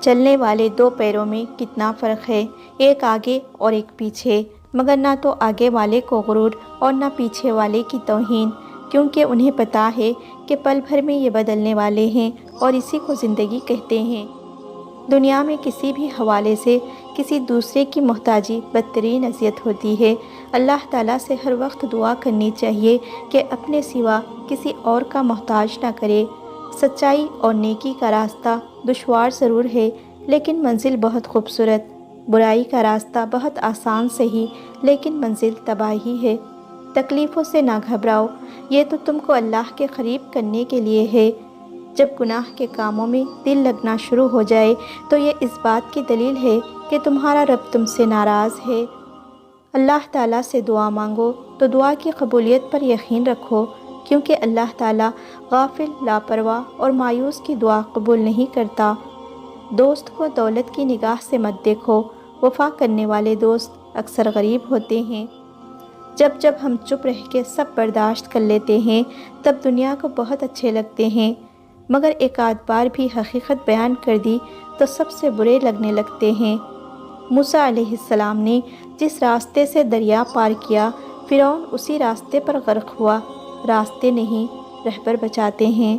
چلنے والے دو پیروں میں کتنا فرق ہے، ایک آگے اور ایک پیچھے، مگر نہ تو آگے والے کو غرور اور نہ پیچھے والے کی توہین، کیونکہ انہیں پتہ ہے کہ پل بھر میں یہ بدلنے والے ہیں اور اسی کو زندگی کہتے ہیں۔ دنیا میں کسی بھی حوالے سے کسی دوسرے کی محتاجی بدترین اذیت ہوتی ہے۔ اللہ تعالیٰ سے ہر وقت دعا کرنی چاہیے کہ اپنے سوا کسی اور کا محتاج نہ کرے۔ سچائی اور نیکی کا راستہ دشوار ضرور ہے، لیکن منزل بہت خوبصورت۔ برائی کا راستہ بہت آسان سہی، لیکن منزل تباہی ہے۔ تکلیفوں سے نہ گھبراؤ، یہ تو تم کو اللہ کے قریب کرنے کے لیے ہے۔ جب گناہ کے کاموں میں دل لگنا شروع ہو جائے تو یہ اس بات کی دلیل ہے کہ تمہارا رب تم سے ناراض ہے۔ اللہ تعالیٰ سے دعا مانگو تو دعا کی قبولیت پر یقین رکھو، کیونکہ اللہ تعالیٰ غافل، لاپرواہ اور مایوس کی دعا قبول نہیں کرتا۔ دوست کو دولت کی نگاہ سے مت دیکھو، وفا کرنے والے دوست اکثر غریب ہوتے ہیں۔ جب ہم چپ رہ کے سب برداشت کر لیتے ہیں تب دنیا کو بہت اچھے لگتے ہیں، مگر ایک آدھ بار بھی حقیقت بیان کر دی تو سب سے برے لگنے لگتے ہیں۔ موسیٰ علیہ السلام نے جس راستے سے دریا پار کیا، فرعون اسی راستے پر غرق ہوا۔ راستے نہیں، رہبر بچاتے ہیں۔